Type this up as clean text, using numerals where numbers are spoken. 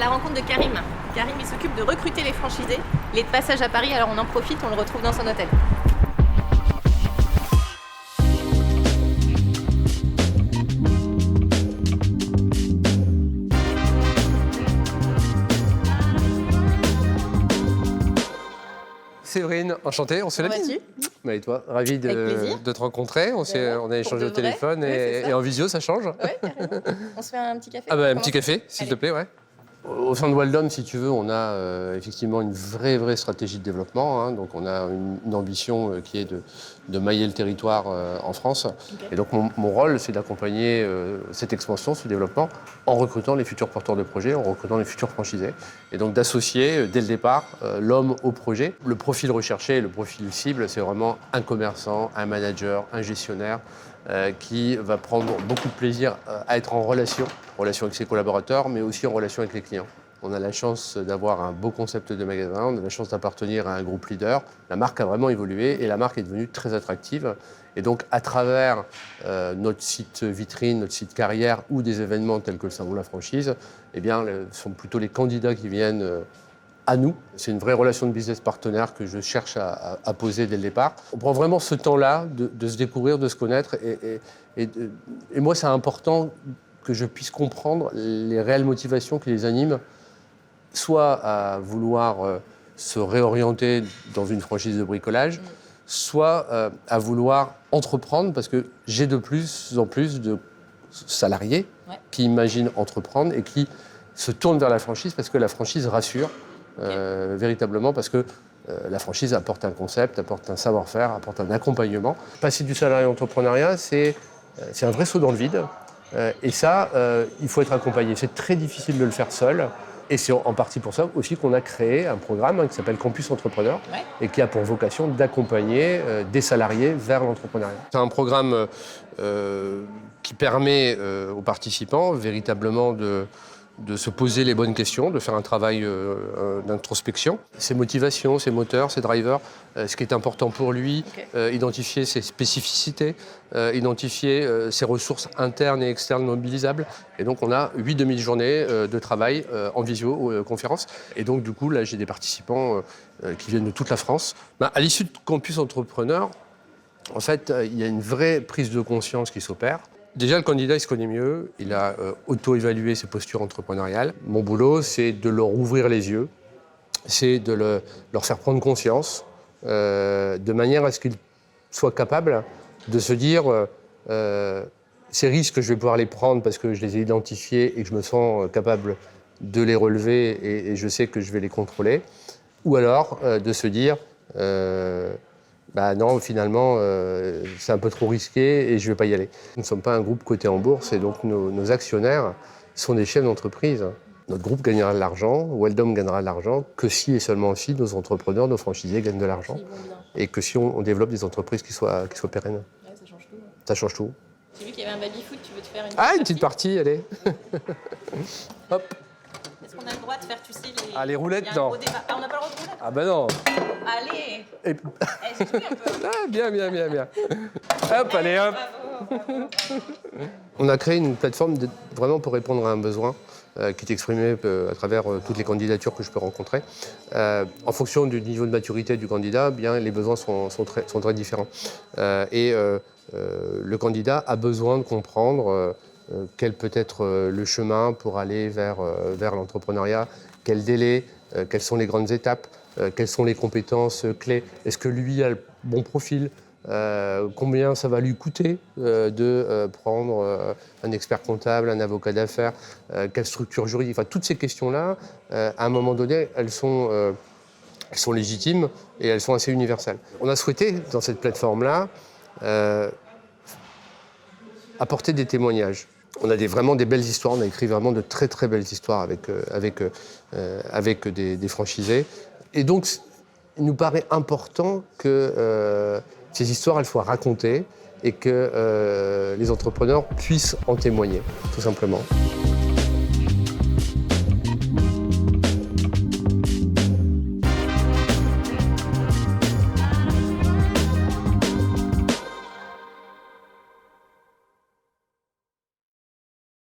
à la rencontre de Karim. Karim, il s'occupe de recruter les franchisés. Il est de passage à Paris, alors on en profite, on le retrouve dans son hôtel. Séverine, enchanté, on se l'a dit. Bah et toi, ravi de te rencontrer. On a échangé au téléphone et en visio, ça change. Ouais, carrément. On se fait un petit café. Ah bah, un petit café, s'il te plaît, ouais. Au sein de Waldom, si tu veux, on a effectivement une vraie stratégie de développement. Hein. Donc on a une ambition qui est de mailler le territoire en France. Okay. Et donc mon rôle, c'est d'accompagner cette expansion, ce développement, en recrutant les futurs porteurs de projets, en recrutant les futurs franchisés. Et donc d'associer dès le départ l'homme au projet. Le profil recherché, le profil cible, c'est vraiment un commerçant, un manager, un gestionnaire, qui va prendre beaucoup de plaisir à être en relation avec ses collaborateurs, mais aussi en relation avec les clients. On a la chance d'avoir un beau concept de magasin, on a la chance d'appartenir à un groupe leader. La marque a vraiment évolué et la marque est devenue très attractive. Et donc, à travers notre site vitrine, notre site carrière ou des événements tels que le Salon de la franchise, eh bien, ce sont plutôt les candidats qui viennent à nous. C'est une vraie relation de business partenaire que je cherche à poser dès le départ. On prend vraiment ce temps-là de se découvrir, de se connaître. Et moi, c'est important que je puisse comprendre les réelles motivations qui les animent, soit à vouloir se réorienter dans une franchise de bricolage, soit à vouloir entreprendre, parce que j'ai de plus en plus de salariés qui imaginent entreprendre et qui se tournent vers la franchise parce que la franchise rassure. Véritablement parce que la franchise apporte un concept, apporte un savoir-faire, apporte un accompagnement. Passer du salarié à l'entrepreneuriat, c'est un vrai saut dans le vide. Et ça, il faut être accompagné. C'est très difficile de le faire seul. Et c'est en partie pour ça aussi qu'on a créé un programme qui s'appelle Campus Entrepreneur et qui a pour vocation d'accompagner des salariés vers l'entrepreneuriat. C'est un programme qui permet aux participants véritablement de se poser les bonnes questions, de faire un travail d'introspection. Ses motivations, ses moteurs, ses drivers, ce qui est important pour lui, identifier ses spécificités, identifier ses ressources internes et externes mobilisables. Et donc on a 8 demi-journées de travail en visioconférence. Et donc du coup, là j'ai des participants qui viennent de toute la France. À l'issue de Campus Entrepreneur, en fait, il y a une vraie prise de conscience qui s'opère. Déjà, le candidat, il se connaît mieux, il a auto-évalué ses postures entrepreneuriales. Mon boulot, c'est de leur ouvrir les yeux, c'est de leur faire prendre conscience, de manière à ce qu'ils soient capables de se dire ces risques, je vais pouvoir les prendre parce que je les ai identifiés et que je me sens capable de les relever et je sais que je vais les contrôler. Ou alors de se dire non, finalement, c'est un peu trop risqué et je ne vais pas y aller. Nous ne sommes pas un groupe coté en bourse et donc nos actionnaires sont des chefs d'entreprise. Notre groupe gagnera de l'argent, Waldom gagnera de l'argent, que si et seulement si nos entrepreneurs, nos franchisés gagnent de l'argent. Et que si on développe des entreprises qui soient pérennes. Ouais, ça change tout. Ça change tout. J'ai vu qu'il y avait un baby-foot, tu veux te faire une petite partie, allez. Hop. Est-ce qu'on a le droit de faire, tu sais, les... les roulettes, non. On n'a pas le droit de roulettes. Ah ben non. Allez. J'ai joué un peu. Bien. Hop, allez, hop. Bravo. On a créé une plateforme vraiment pour répondre à un besoin qui est exprimé à travers toutes les candidatures que je peux rencontrer. En fonction du niveau de maturité du candidat, bien, les besoins sont très différents. Le candidat a besoin de comprendre quel peut être le chemin pour aller vers l'entrepreneuriat, quel délai, quelles sont les grandes étapes, quelles sont les compétences clés. Est-ce que lui a le bon profil ? Combien ça va lui coûter de prendre un expert comptable, un avocat d'affaires, quelle structure juridique, enfin toutes ces questions-là, à un moment donné, elles sont légitimes et elles sont assez universelles. On a souhaité, dans cette plateforme-là, apporter des témoignages. On a vraiment des belles histoires, on a écrit vraiment de très très belles histoires avec des franchisés. Et donc, il nous paraît important que ces histoires elles soient racontées et que les entrepreneurs puissent en témoigner, tout simplement.